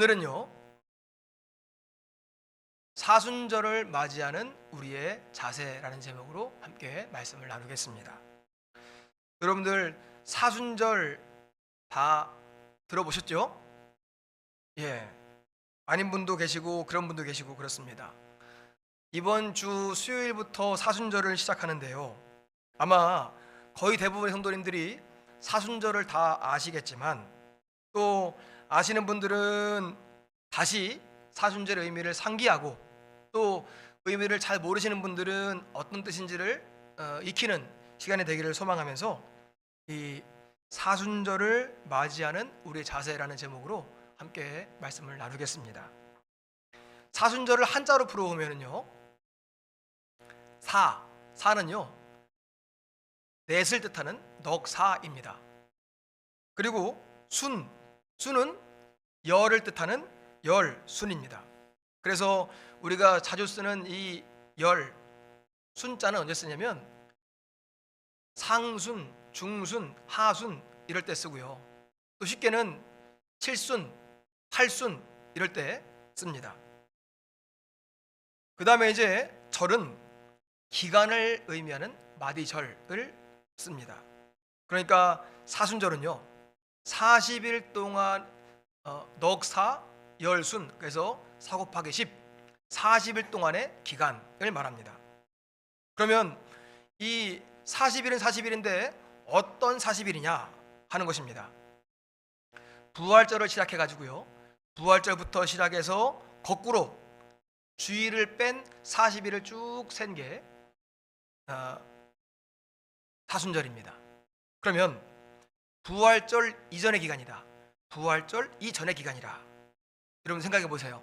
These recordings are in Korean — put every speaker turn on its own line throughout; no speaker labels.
오늘은요, 사순절을 맞이하는 우리의 자세라는 제목으로 함께 말씀을 나누겠습니다. 여러분들 사순절 다 들어보셨죠? 예, 아닌 분도 계시고 그런 분도 계시고 그렇습니다. 이번 주 수요일부터 사순절을 시작하는데요, 아마 거의 대부분의 성도님들이 사순절을 다 아시겠지만, 또 아시는 분들은 다시 사순절의 의미를 상기하고, 또 의미를 잘 모르시는 분들은 어떤 뜻인지를 익히는 시간이 되기를 소망하면서 이 사순절을 맞이하는 우리의 자세라는 제목으로 함께 말씀을 나누겠습니다. 사순절을 한자로 풀어보면요, 사는요 넷을 뜻하는 넉사입니다. 그리고 순은 열을 뜻하는 열순입니다. 그래서 우리가 자주 쓰는 이 열, 순자는 언제 쓰냐면 상순, 중순, 하순 이럴 때 쓰고요, 또 쉽게는 칠순, 팔순 이럴 때 씁니다. 그 다음에 이제 절은 기간을 의미하는 마디절을 씁니다. 그러니까 사순절은요 40일 동안 넉사 열순, 그래서 4 곱하기 10, 40일 동안의 기간을 말합니다. 그러면 이 40일은 40일인데 어떤 40일이냐 하는 것입니다. 부활절을 시작해 가지고요, 부활절부터 시작해서 거꾸로 주일을 뺀 40일을 쭉 센 게 사순절입니다. 그러면 부활절 이전의 기간이다, 부활절 이전의 기간이라. 여러분 생각해 보세요.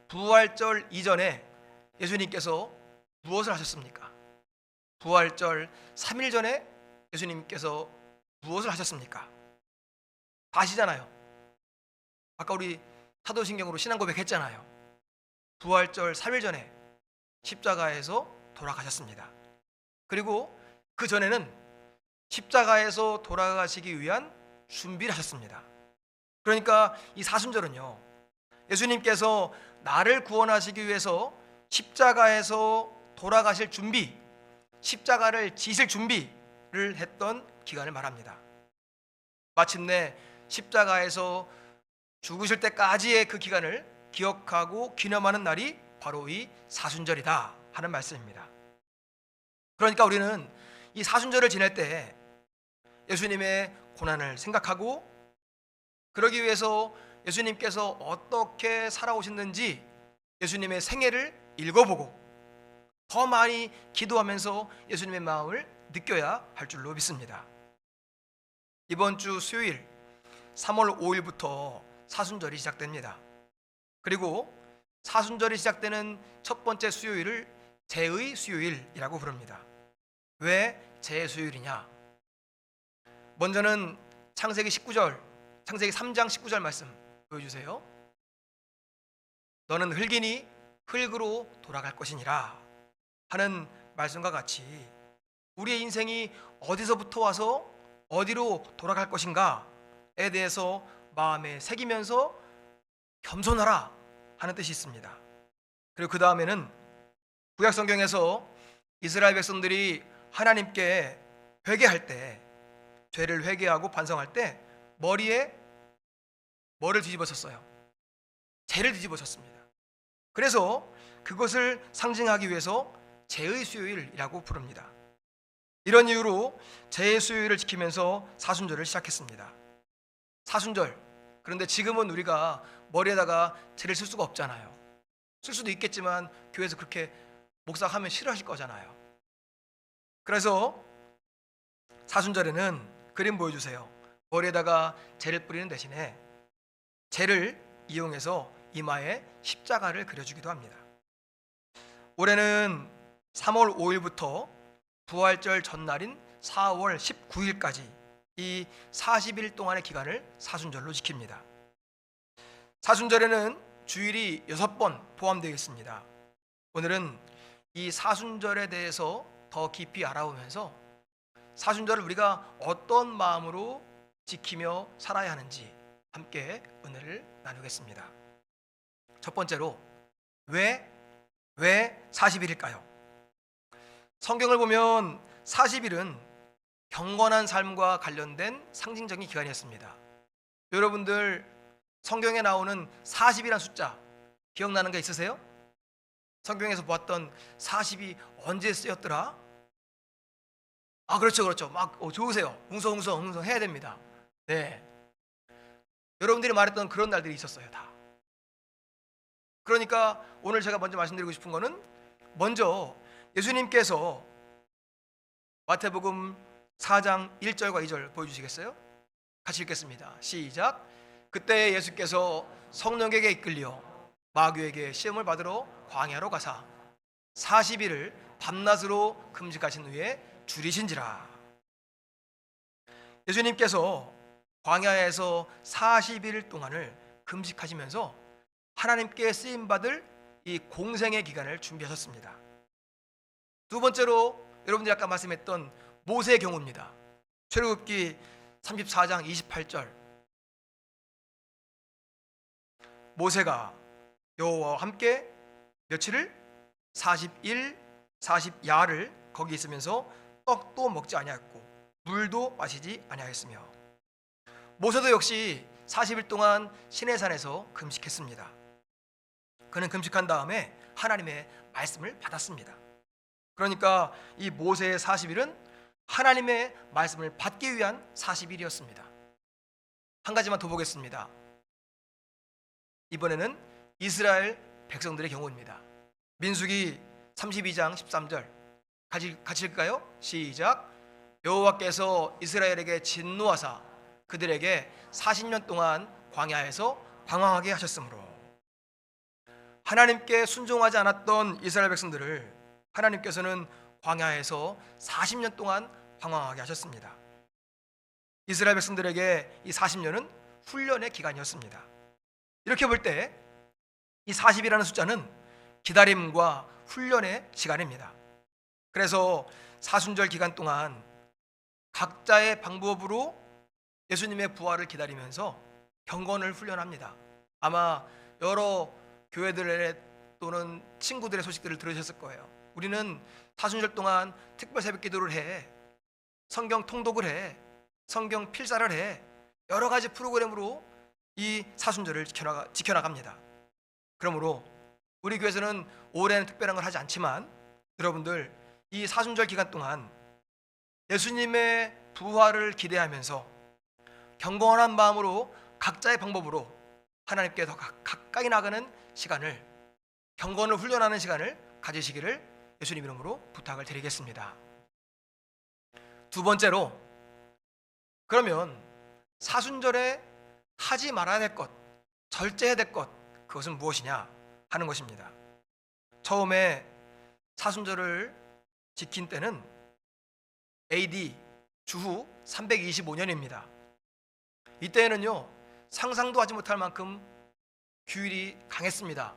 부활절 이전에 예수님께서 무엇을 하셨습니까? 부활절 3일 전에 예수님께서 무엇을 하셨습니까? 다 아시잖아요. 아까 우리 사도신경으로 신앙 고백했잖아요. 부활절 3일 전에 십자가에서 돌아가셨습니다. 그리고 그 전에는 십자가에서 돌아가시기 위한 준비를 하셨습니다. 그러니까 이 사순절은요, 예수님께서 나를 구원하시기 위해서 십자가에서 돌아가실 준비, 십자가를 지실 준비를 했던 기간을 말합니다. 마침내 십자가에서 죽으실 때까지의 그 기간을 기억하고 기념하는 날이 바로 이 사순절이다 하는 말씀입니다. 그러니까 우리는 이 사순절을 지낼 때 예수님의 고난을 생각하고, 그러기 위해서 예수님께서 어떻게 살아오셨는지 예수님의 생애를 읽어보고 더 많이 기도하면서 예수님의 마음을 느껴야 할 줄로 믿습니다. 이번 주 수요일 3월 5일부터 사순절이 시작됩니다. 그리고 사순절이 시작되는 첫 번째 수요일을 제의 수요일이라고 부릅니다. 왜 제의 수요일이냐? 먼저는 창세기 3장 19절 말씀 보여주세요. 너는 흙이니 흙으로 돌아갈 것이니라 하는 말씀과 같이 우리의 인생이 어디서부터 와서 어디로 돌아갈 것인가에 대해서 마음에 새기면서 겸손하라 하는 뜻이 있습니다. 그리고 그 다음에는 구약 성경에서 이스라엘 백성들이 하나님께 회개할 때, 죄를 회개하고 반성할 때 머리에 뭐를 뒤집어 졌어요? 죄를 뒤집어 졌습니다. 그래서 그것을 상징하기 위해서 제의 수요일이라고 부릅니다. 이런 이유로 제의 수요일을 지키면서 사순절을 시작했습니다. 사순절, 그런데 지금은 우리가 머리에다가 죄를 쓸 수가 없잖아요. 쓸 수도 있겠지만 교회에서 그렇게 목사하면 싫어하실 거잖아요. 그래서 사순절에는 그림 보여주세요. 머리에다가 죄를 뿌리는 대신에 죄를 이용해서 이마에 십자가를 그려주기도 합니다. 올해는 3월 5일부터 부활절 전날인 4월 19일까지 이 40일 동안의 기간을 사순절로 지킵니다. 사순절에는 주일이 6번 포함되어 있습니다. 오늘은 이 사순절에 대해서 더 깊이 알아보면서 사순절을 우리가 어떤 마음으로 지키며 살아야 하는지, 함께 은혜를 나누겠습니다. 첫 번째로 왜 40일일까요? 성경을 보면 40일은 경건한 삶과 관련된 상징적인 기간이었습니다. 여러분들 성경에 나오는 40이라는 숫자 기억나는 거 있으세요? 성경에서 보았던 40이 언제 쓰였더라? 그렇죠. 막 좋으세요. 웅성웅성 해야 됩니다. 네, 여러분들이 말했던 그런 날들이 있었어요. 다. 그러니까 오늘 제가 먼저 말씀드리고 싶은 거는, 먼저 예수님께서 마태복음 4장 1절과 2절 보여주시겠어요? 같이 읽겠습니다. 시작. 그때 예수께서 성령에게 이끌려 마귀에게 시험을 받으러 광야로 가사 40일을 밤낮으로 금식하신 후에 줄이신지라. 예수님께서 광야에서 40일 동안을 금식하시면서 하나님께 쓰임 받을 이 공생의 기간을 준비하셨습니다. 두 번째로 여러분들이 아까 말씀했던 모세의 경우입니다. 출애굽기 34장 28절. 모세가 여호와와 함께 며칠을 40일 40야를 거기 있으면서 떡도 먹지 아니하였고 물도 마시지 아니하였으며, 모세도 역시 40일 동안 시내산에서 금식했습니다. 그는 금식한 다음에 하나님의 말씀을 받았습니다. 그러니까 이 모세의 40일은 하나님의 말씀을 받기 위한 40일이었습니다. 한 가지만 더 보겠습니다. 이번에는 이스라엘 백성들의 경우입니다. 민수기 32장 13절 같이 읽을까요? 시작. 여호와께서 이스라엘에게 진노하사 그들에게 40년 동안 광야에서 방황하게 하셨으므로, 하나님께 순종하지 않았던 이스라엘 백성들을 하나님께서는 광야에서 40년 동안 방황하게 하셨습니다. 이스라엘 백성들에게 이 40년은 훈련의 기간이었습니다. 이렇게 볼 때 이 40이라는 숫자는 기다림과 훈련의 시간입니다. 그래서 사순절 기간 동안 각자의 방법으로 예수님의 부활을 기다리면서 경건을 훈련합니다. 아마 여러 교회들의 또는 친구들의 소식들을 들으셨을 거예요. 우리는 사순절 동안 특별 새벽 기도를 해, 성경 통독을 해, 성경 필사를 해, 여러 가지 프로그램으로 이 사순절을 지켜나갑니다. 그러므로 우리 교회에서는 올해는 특별한 걸 하지 않지만, 여러분들 이 사순절 기간 동안 예수님의 부활을 기대하면서 경건한 마음으로 각자의 방법으로 하나님께 더 가까이 나가는 시간을, 경건을 훈련하는 시간을 가지시기를 예수님 이름으로 부탁을 드리겠습니다. 두 번째로, 그러면 사순절에 하지 말아야 될 것, 절제해야 될 것, 그것은 무엇이냐 하는 것입니다. 처음에 사순절을 지킨 때는 AD 주후 325년입니다. 이때에는요, 상상도 하지 못할 만큼 규율이 강했습니다.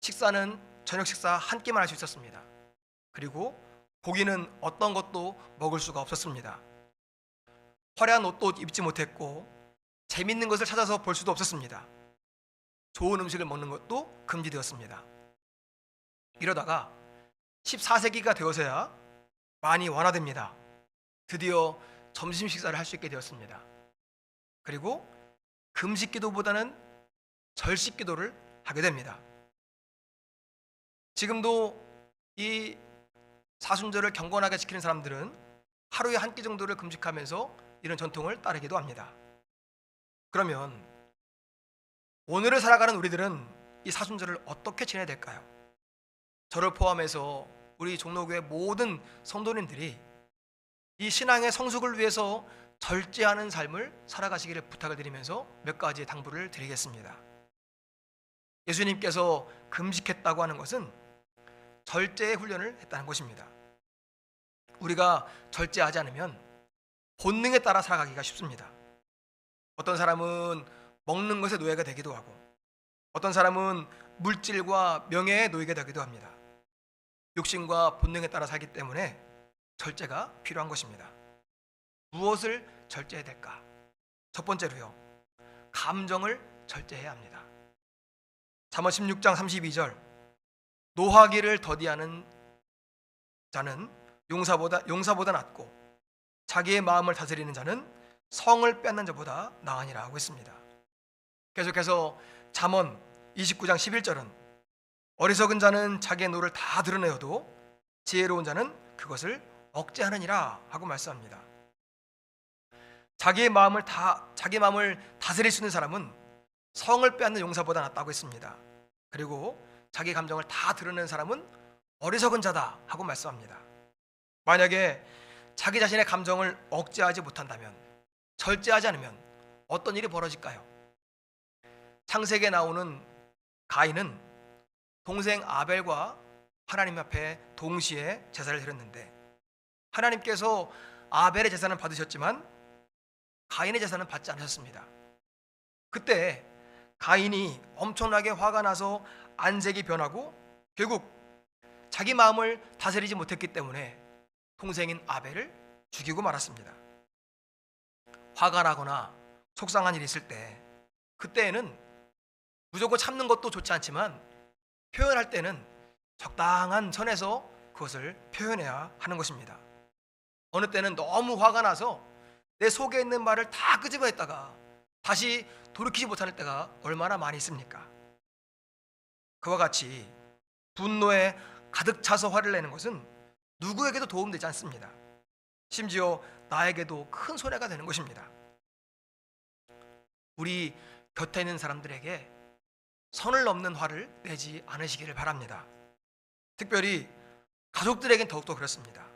식사는 저녁 식사 한 끼만 할 수 있었습니다. 그리고 고기는 어떤 것도 먹을 수가 없었습니다. 화려한 옷도 입지 못했고 재밌는 것을 찾아서 볼 수도 없었습니다. 좋은 음식을 먹는 것도 금지되었습니다. 이러다가 14세기가 되어서야 많이 완화됩니다. 드디어 점심 식사를 할 수 있게 되었습니다. 그리고 금식 기도보다는 절식 기도를 하게 됩니다. 지금도 이 사순절을 경건하게 지키는 사람들은 하루에 한 끼 정도를 금식하면서 이런 전통을 따르기도 합니다. 그러면 오늘을 살아가는 우리들은 이 사순절을 어떻게 지내야 될까요? 저를 포함해서 우리 종로교회 모든 성도님들이 이 신앙의 성숙을 위해서 절제하는 삶을 살아가시기를 부탁을 드리면서 몇 가지 당부를 드리겠습니다. 예수님께서 금식했다고 하는 것은 절제의 훈련을 했다는 것입니다. 우리가 절제하지 않으면 본능에 따라 살아가기가 쉽습니다. 어떤 사람은 먹는 것에 노예가 되기도 하고, 어떤 사람은 물질과 명예에 노예가 되기도 합니다. 욕심과 본능에 따라 살기 때문에 절제가 필요한 것입니다. 무엇을 절제해야 될까? 첫 번째로요, 감정을 절제해야 합니다. 잠언 16장 32절, 노하기를 더디하는 자는 용사보다 낫고 자기의 마음을 다스리는 자는 성을 빼앗는 자보다 나으니라 하고 있습니다. 계속해서 잠언 29장 11절은 어리석은 자는 자기의 노를 다 드러내어도 지혜로운 자는 그것을 억제하느니라 하고 말씀합니다. 자기 마음을 다스릴 수 있는 사람은 성을 빼앗는 용사보다 낫다고 했습니다. 그리고 자기 감정을 다 드러내는 사람은 어리석은 자다 하고 말씀합니다. 만약에 자기 자신의 감정을 억제하지 못한다면, 절제하지 않으면 어떤 일이 벌어질까요? 창세기에 나오는 가인은 동생 아벨과 하나님 앞에 동시에 제사를 드렸는데 하나님께서 아벨의 제사는 받으셨지만 가인의 제사는 받지 않으셨습니다. 그때 가인이 엄청나게 화가 나서 안색이 변하고 결국 자기 마음을 다스리지 못했기 때문에 동생인 아벨을 죽이고 말았습니다. 화가 나거나 속상한 일이 있을 때, 그때에는 무조건 참는 것도 좋지 않지만 표현할 때는 적당한 선에서 그것을 표현해야 하는 것입니다. 어느 때는 너무 화가 나서 내 속에 있는 말을 다 끄집어냈다가 다시 돌이키지 못하는 때가 얼마나 많이 있습니까? 그와 같이 분노에 가득 차서 화를 내는 것은 누구에게도 도움되지 않습니다. 심지어 나에게도 큰 손해가 되는 것입니다. 우리 곁에 있는 사람들에게 선을 넘는 화를 내지 않으시기를 바랍니다. 특별히 가족들에겐 더욱더 그렇습니다.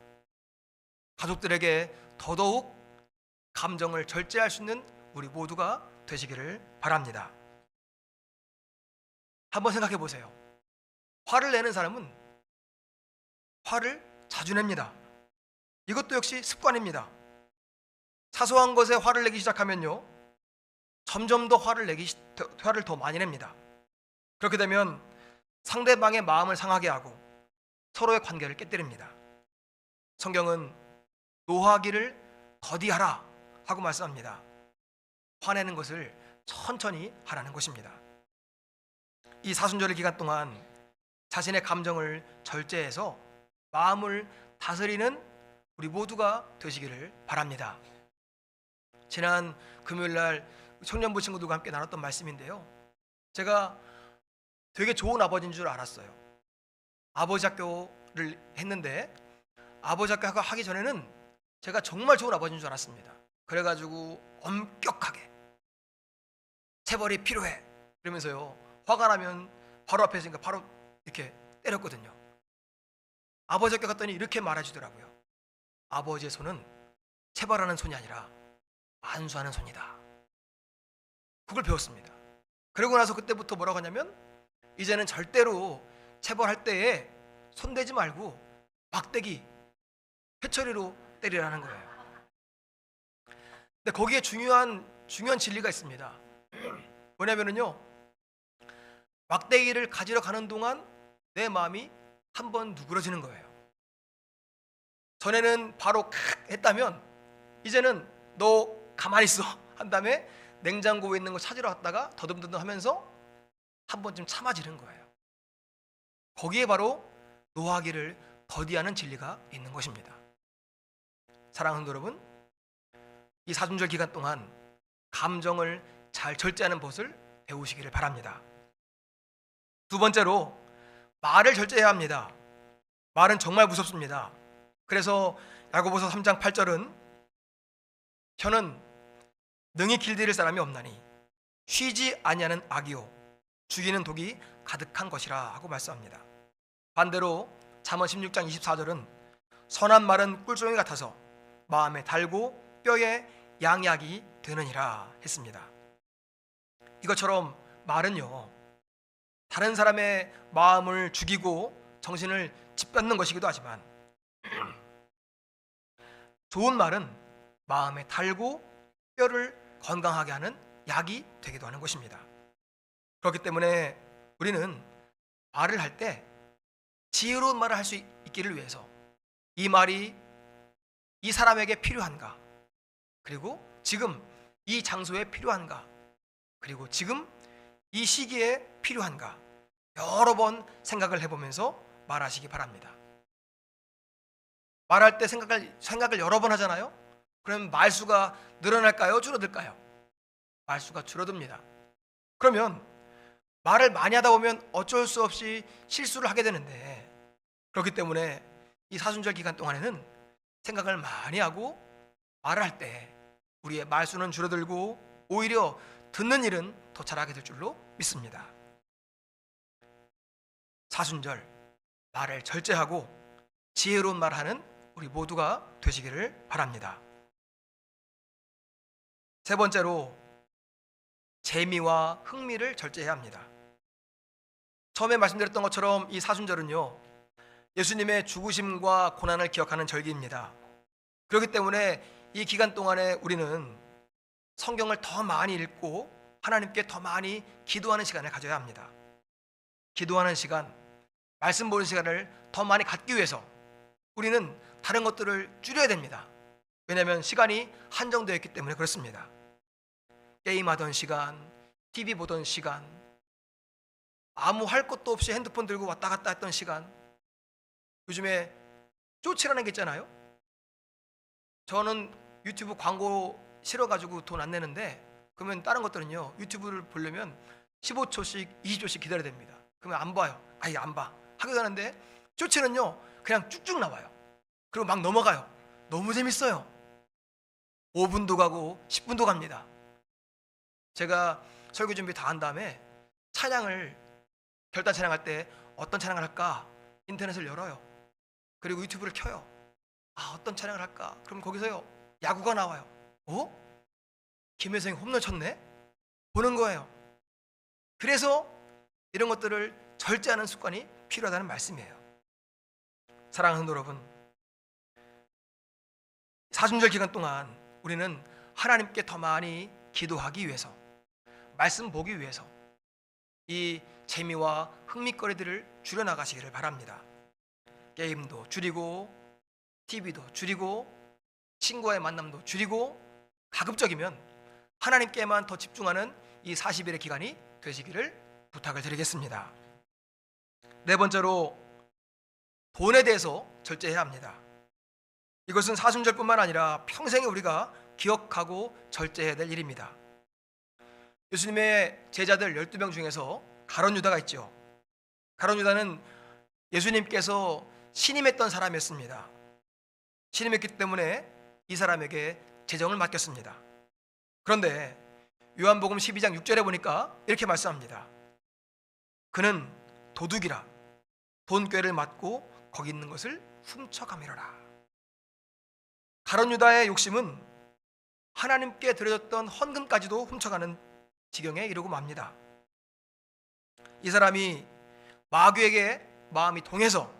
가족들에게 더더욱 감정을 절제할 수 있는 우리 모두가 되시기를 바랍니다. 한번 생각해 보세요. 화를 내는 사람은 화를 자주 냅니다. 이것도 역시 습관입니다. 사소한 것에 화를 내기 시작하면요, 점점 더 화를 더 많이 냅니다. 그렇게 되면 상대방의 마음을 상하게 하고 서로의 관계를 깨뜨립니다. 성경은 노하기를 더디하라 하고 말씀합니다. 화내는 것을 천천히 하라는 것입니다. 이 사순절의 기간 동안 자신의 감정을 절제해서 마음을 다스리는 우리 모두가 되시기를 바랍니다. 지난 금요일 날 청년부 친구들과 함께 나눴던 말씀인데요, 제가 되게 좋은 아버지인 줄 알았어요. 아버지 학교를 했는데 아버지 학교 하기 전에는 제가 정말 좋은 아버지인 줄 알았습니다. 그래가지고 엄격하게 체벌이 필요해 이러면서요, 화가 나면 바로 앞에 있으니까 바로 이렇게 때렸거든요. 아버지 학교 갔더니 이렇게 말해주더라고요. 아버지의 손은 체벌하는 손이 아니라 안수하는 손이다. 그걸 배웠습니다. 그러고 나서 그때부터 뭐라고 하냐면, 이제는 절대로 체벌할 때에 손대지 말고 막대기, 회초리로 때리라는 거예요. 근데 거기에 중요한 진리가 있습니다. 뭐냐면요, 막대기를 가지러 가는 동안 내 마음이 한번 누그러지는 거예요. 전에는 바로 했다면 이제는 너 가만히 있어 한 다음에 냉장고에 있는 거 찾으러 갔다가 더듬더듬 하면서 한 번쯤 참아지는 거예요. 거기에 바로 노하기를 더디하는 진리가 있는 것입니다. 사랑하는 여러분, 이 사순절 기간 동안 감정을 잘 절제하는 것을 배우시기를 바랍니다. 두 번째로, 말을 절제해야 합니다. 말은 정말 무섭습니다. 그래서 야고보서 3장 8절은 혀는 능히 길들일 사람이 없나니 쉬지 아니하는 악이요 죽이는 독이 가득한 것이라 하고 말씀합니다. 반대로 잠언 16장 24절은 선한 말은 꿀종이 같아서 마음에 달고 뼈에 양약이 되느니라 했습니다. 이것처럼 말은요, 다른 사람의 마음을 죽이고 정신을 짓밟는 것이기도 하지만 좋은 말은 마음에 달고 뼈를 건강하게 하는 약이 되기도 하는 것입니다. 그렇기 때문에 우리는 말을 할 때 지혜로운 말을 할 수 있기를 위해서 이 말이 이 사람에게 필요한가, 그리고 지금 이 장소에 필요한가, 그리고 지금 이 시기에 필요한가 여러 번 생각을 해보면서 말하시기 바랍니다. 말할 때 생각을 여러 번 하잖아요. 그럼 말수가 늘어날까요? 줄어들까요? 말수가 줄어듭니다. 그러면 말을 많이 하다 보면 어쩔 수 없이 실수를 하게 되는데, 그렇기 때문에 이 사순절 기간 동안에는 생각을 많이 하고 말을 할 때 우리의 말수는 줄어들고 오히려 듣는 일은 더 잘하게 될 줄로 믿습니다. 사순절 말을 절제하고 지혜로운 말하는 우리 모두가 되시기를 바랍니다. 세 번째로 재미와 흥미를 절제해야 합니다. 처음에 말씀드렸던 것처럼 이 사순절은요, 예수님의 죽으심과 고난을 기억하는 절기입니다. 그렇기 때문에 이 기간 동안에 우리는 성경을 더 많이 읽고 하나님께 더 많이 기도하는 시간을 가져야 합니다. 기도하는 시간, 말씀 보는 시간을 더 많이 갖기 위해서 우리는 다른 것들을 줄여야 됩니다. 왜냐하면 시간이 한정되어 있기 때문에 그렇습니다. 게임하던 시간, TV 보던 시간, 아무 할 것도 없이 핸드폰 들고 왔다 갔다 했던 시간, 요즘에 쇼츠라는 게 있잖아요. 저는 유튜브 광고 싫어가지고 돈 안 내는데, 그러면 다른 것들은요, 유튜브를 보려면 15초씩 20초씩 기다려야 됩니다. 그러면 안 봐요. 아예 안 봐. 하게 되는데 쇼츠는요 그냥 쭉쭉 나와요. 그리고 막 넘어가요. 너무 재밌어요. 5분도 가고 10분도 갑니다. 제가 설교 준비 다 한 다음에 찬양을, 결단 찬양할 때 어떤 찬양을 할까 인터넷을 열어요. 그리고 유튜브를 켜요. 어떤 찬양을 할까? 그럼 거기서요 야구가 나와요. 김혜성이 홈런 쳤네? 보는 거예요. 그래서 이런 것들을 절제하는 습관이 필요하다는 말씀이에요. 사랑하는 여러분, 사순절 기간 동안 우리는 하나님께 더 많이 기도하기 위해서, 말씀 보기 위해서 이 재미와 흥미거리들을 줄여나가시기를 바랍니다. 게임도 줄이고 TV도 줄이고 친구와의 만남도 줄이고 가급적이면 하나님께만 더 집중하는 이 40일의 기간이 되시기를 부탁을 드리겠습니다. 네 번째로 돈에 대해서 절제해야 합니다. 이것은 사순절뿐만 아니라 평생에 우리가 기억하고 절제해야 될 일입니다. 예수님의 제자들 12명 중에서 가룟 유다가 있죠. 가룟 유다는 예수님께서 신임했던 사람이었습니다. 신임했기 때문에 이 사람에게 재정을 맡겼습니다. 그런데 요한복음 12장 6절에 보니까 이렇게 말씀합니다. 그는 도둑이라 돈꾀를 맞고 거기 있는 것을 훔쳐가미러라. 가룟 유다의 욕심은 하나님께 드려졌던 헌금까지도 훔쳐가는 지경에 이르고 맙니다. 이 사람이 마귀에게 마음이 동해서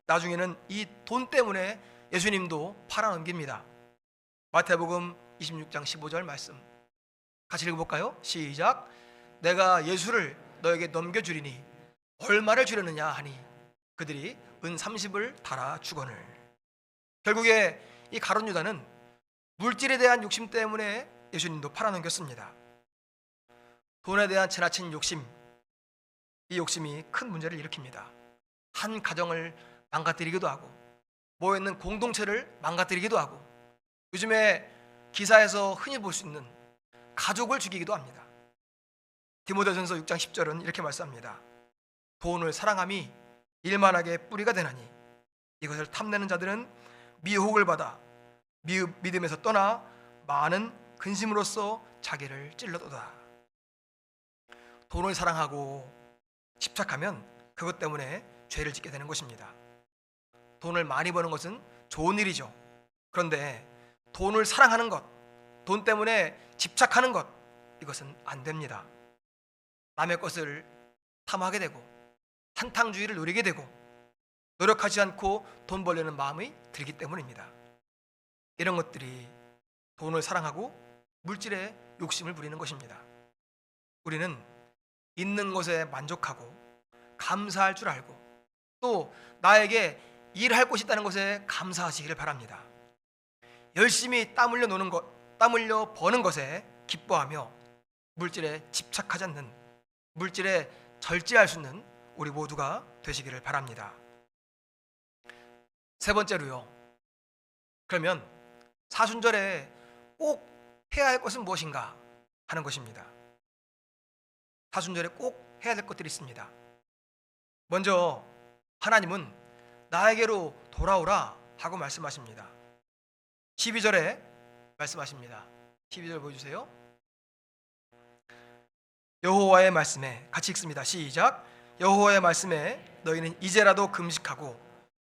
나중에는 이 돈 때문에 예수님도 팔아넘깁니다. 마태복음 26장 15절 말씀 같이 읽어볼까요? 시작. 내가 예수를 너에게 넘겨주리니 얼마를 주려느냐 하니 그들이 은 30을 달아 주거늘. 결국에 이 가룟 유다는 물질에 대한 욕심 때문에 예수님도 팔아넘겼습니다. 돈에 대한 지나친 욕심, 이 욕심이 큰 문제를 일으킵니다. 한 가정을 망가뜨리기도 하고 모여있는 공동체를 망가뜨리기도 하고 요즘에 기사에서 흔히 볼 수 있는 가족을 죽이기도 합니다. 디모데전서 6장 10절은 이렇게 말씀합니다. 돈을 사랑함이 일만하게 뿌리가 되나니 이것을 탐내는 자들은 미혹을 받아 믿음에서 떠나 많은 근심으로써 자기를 찔러도다. 돈을 사랑하고 집착하면 그것 때문에 죄를 짓게 되는 것입니다. 돈을 많이 버는 것은 좋은 일이죠. 그런데 돈을 사랑하는 것, 돈 때문에 집착하는 것, 이것은 안 됩니다. 남의 것을 탐하게 되고 한탕주의를 누리게 되고 노력하지 않고 돈 벌려는 마음이 들기 때문입니다. 이런 것들이 돈을 사랑하고 물질에 욕심을 부리는 것입니다. 우리는 있는 것에 만족하고 감사할 줄 알고 또 나에게 일할 곳이 있다는 것에 감사하시기를 바랍니다. 열심히 땀 흘려 버는 것에 기뻐하며 물질에 집착하지 않는, 물질에 절제할 수 있는 우리 모두가 되시기를 바랍니다. 세 번째로요, 그러면 사순절에 꼭 해야 할 것은 무엇인가 하는 것입니다. 사순절에 꼭 해야 될 것들이 있습니다. 먼저 하나님은 나에게로 돌아오라 하고 말씀하십니다. 12절에 말씀하십니다. 12절 보여주세요. 여호와의 말씀에, 같이 읽습니다. 시작. 여호와의 말씀에 너희는 이제라도 금식하고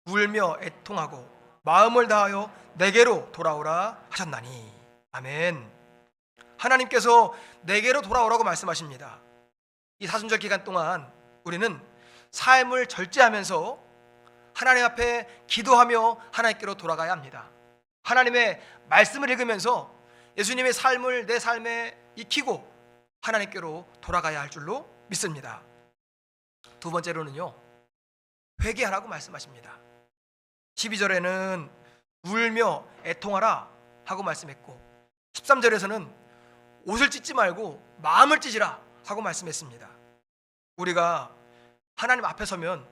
울며 애통하고 마음을 다하여 내게로 돌아오라 하셨나니. 아멘. 하나님께서 내게로 돌아오라고 말씀하십니다. 이 사순절 기간 동안 우리는 삶을 절제하면서 하나님 앞에 기도하며 하나님께로 돌아가야 합니다. 하나님의 말씀을 읽으면서 예수님의 삶을 내 삶에 익히고 하나님께로 돌아가야 할 줄로 믿습니다. 두 번째로는요, 회개하라고 말씀하십니다. 12절에는 울며 애통하라 하고 말씀했고 13절에서는 옷을 찢지 말고 마음을 찢으라 하고 말씀했습니다. 우리가 하나님 앞에 서면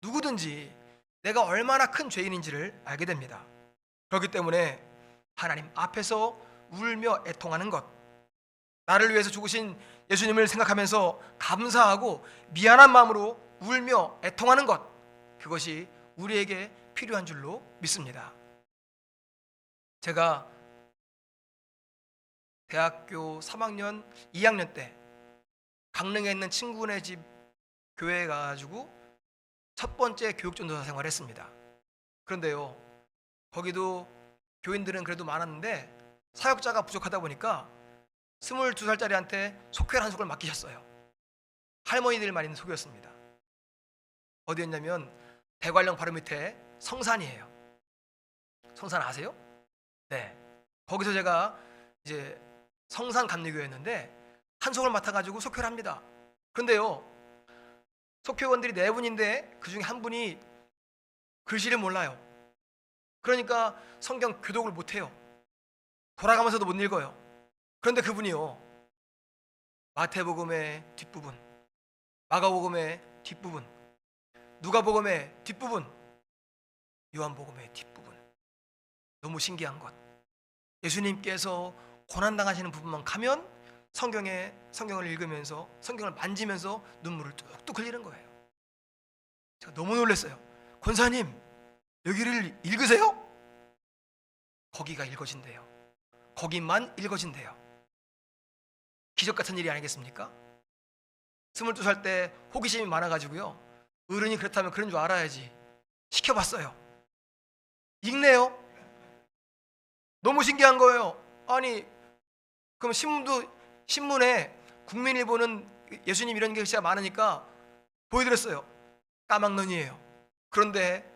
누구든지 내가 얼마나 큰 죄인인지를 알게 됩니다. 그렇기 때문에 하나님 앞에서 울며 애통하는 것, 나를 위해서 죽으신 예수님을 생각하면서 감사하고 미안한 마음으로 울며 애통하는 것, 그것이 우리에게 필요한 줄로 믿습니다. 제가 대학교 3학년 2학년 때 강릉에 있는 친구네 집 교회에 가가지고 첫 번째 교육전도사 생활을 했습니다. 그런데요, 거기도 교인들은 그래도 많았는데 사역자가 부족하다 보니까 22살짜리한테 속회를 한 속을 맡기셨어요. 할머니들만 있는 속이었습니다. 어디였냐면 대관령 바로 밑에 성산이에요. 성산 아세요? 네. 거기서 제가 이제 성산 감리교였는데 한 속을 맡아가지고 속회를 합니다. 그런데요, 속회원들이 4분인데 그 중에 한 분이 글씨를 몰라요. 그러니까 성경 교독을 못해요. 돌아가면서도 못 읽어요. 그런데 그분이요, 마태복음의 뒷부분, 마가복음의 뒷부분, 누가복음의 뒷부분, 요한복음의 뒷부분, 너무 신기한 것, 예수님께서 고난당하시는 부분만 가면 성경을 읽으면서 성경을 만지면서 눈물을 뚝뚝 흘리는 거예요. 제가 너무 놀랐어요. 권사님, 여기를 읽으세요? 거기가 읽어진대요. 거기만 읽어진대요. 기적 같은 일이 아니겠습니까? 22살 때 호기심이 많아가지고요, 어른이 그렇다면 그런 줄 알아야지 시켜봤어요. 읽네요. 너무 신기한 거예요. 아니, 그럼 신문에 국민일보는 예수님 이런 글씨가 많으니까 보여드렸어요. 까막눈이에요. 그런데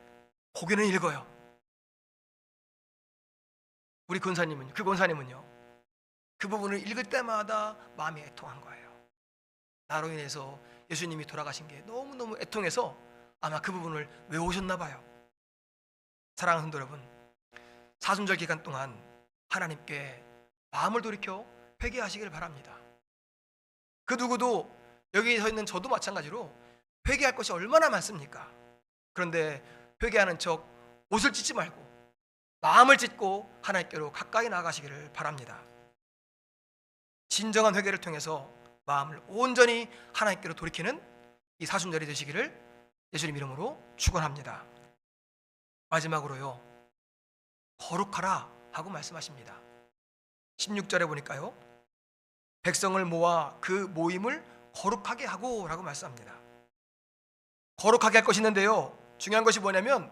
거기는 읽어요. 우리 권사님은요, 그 권사님은요, 그 부분을 읽을 때마다 마음이 애통한 거예요. 나로 인해서 예수님이 돌아가신 게 너무너무 애통해서 아마 그 부분을 외우셨나 봐요. 사랑하는 성도 여러분, 사순절 기간 동안 하나님께 마음을 돌이켜 회개하시길 바랍니다. 그 누구도, 여기 서 있는 저도 마찬가지로 회개할 것이 얼마나 많습니까? 그런데 회개하는 척 옷을 찢지 말고 마음을 찢고 하나님께로 가까이 나아가시기를 바랍니다. 진정한 회개를 통해서 마음을 온전히 하나님께로 돌이키는 이 사순절이 되시기를 예수님 이름으로 축원합니다. 마지막으로요, 거룩하라 하고 말씀하십니다. 16절에 보니까요, 백성을 모아 그 모임을 거룩하게 하고 라고 말씀합니다. 거룩하게 할 것이 있는데요, 중요한 것이 뭐냐면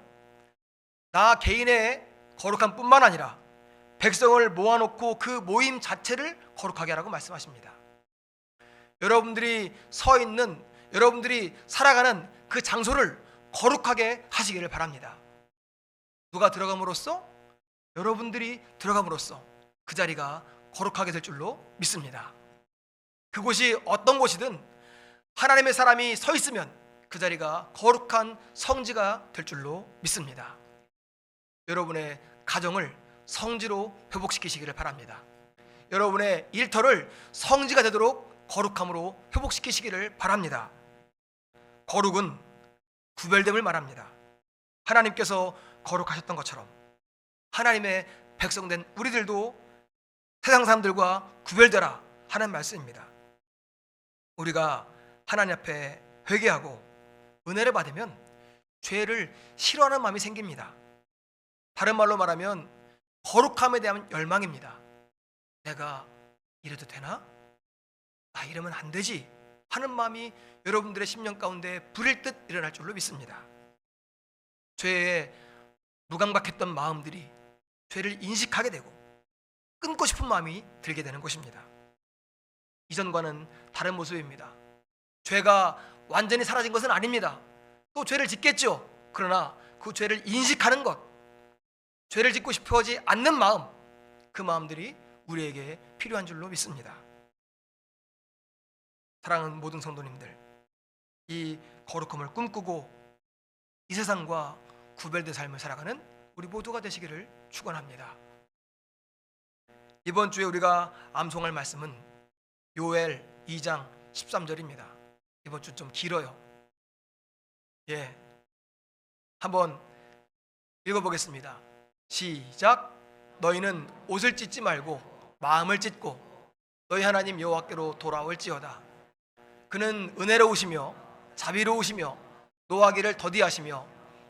나 개인의 거룩함 뿐만 아니라 백성을 모아놓고 그 모임 자체를 거룩하게 하라고 말씀하십니다. 여러분들이 서 있는, 여러분들이 살아가는 그 장소를 거룩하게 하시기를 바랍니다. 누가 들어감으로써? 여러분들이 들어감으로써 그 자리가 거룩하게 될 줄로 믿습니다. 그곳이 어떤 곳이든 하나님의 사람이 서 있으면 그 자리가 거룩한 성지가 될 줄로 믿습니다. 여러분의 가정을 성지로 회복시키시기를 바랍니다. 여러분의 일터를 성지가 되도록 거룩함으로 회복시키시기를 바랍니다. 거룩은 구별됨을 말합니다. 하나님께서 거룩하셨던 것처럼 하나님의 백성된 우리들도 세상 사람들과 구별되라 하는 말씀입니다. 우리가 하나님 앞에 회개하고 은혜를 받으면 죄를 싫어하는 마음이 생깁니다. 다른 말로 말하면 거룩함에 대한 열망입니다. 내가 이래도 되나? 나 이러면 안 되지 하는 마음이 여러분들의 심령 가운데 불일 듯 일어날 줄로 믿습니다. 죄에 무감각했던 마음들이 죄를 인식하게 되고 끊고 싶은 마음이 들게 되는 것입니다. 이전과는 다른 모습입니다. 죄가 완전히 사라진 것은 아닙니다. 또 죄를 짓겠죠. 그러나 그 죄를 인식하는 것, 죄를 짓고 싶어하지 않는 마음, 그 마음들이 우리에게 필요한 줄로 믿습니다. 사랑하는 모든 성도님들, 이 거룩함을 꿈꾸고 이 세상과 구별된 삶을 살아가는 우리 모두가 되시기를 축원합니다. 이번 주에 우리가 암송할 말씀은 요엘 2장 13절입니다. 이번 주 좀 길어요. 한번 읽어보겠습니다. 시작. 너희는 옷을 찢지 말고 마음을 찢고 너희 하나님 여호와께로 돌아올지어다. 그는 은혜로우시며 자비로우시며 노하기를 더디하시며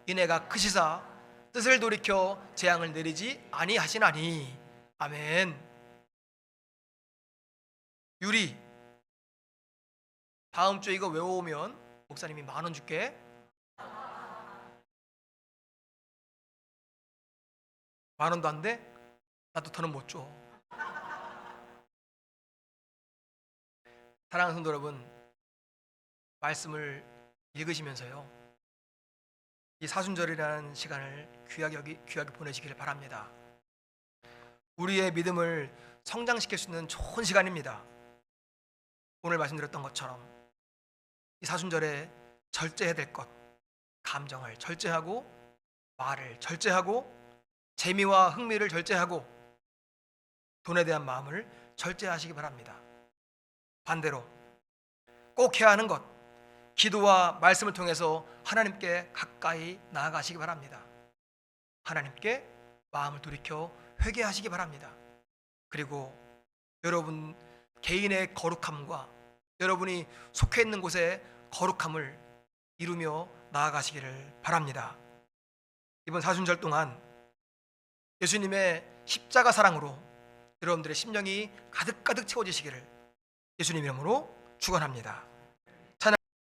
이내가 크시사 뜻을 돌이켜 재앙을 내리지 아니하시나니. 아멘. 유리, 다음 주에 이거 외워오면 목사님이 10,000원 줄게. 만원도 안 돼? 나도 더는 못 줘. 사랑하는 성도 여러분, 말씀을 읽으시면서요, 이 사순절이라는 시간을 귀하게 보내시기를 바랍니다. 우리의 믿음을 성장시킬 수 있는 좋은 시간입니다. 오늘 말씀드렸던 것처럼 이 사순절에 절제해야 될 것, 감정을 절제하고 말을 절제하고 재미와 흥미를 절제하고 돈에 대한 마음을 절제하시기 바랍니다. 반대로 꼭 해야 하는 것, 기도와 말씀을 통해서 하나님께 가까이 나아가시기 바랍니다. 하나님께 마음을 돌이켜 회개하시기 바랍니다. 그리고 여러분 개인의 거룩함과 여러분이 속해 있는 곳의 거룩함을 이루며 나아가시기를 바랍니다. 이번 사순절 동안 예수님의 십자가 사랑으로 여러분들의 심령이 가득가득 채워지시기를 예수님 이름으로 축원합니다.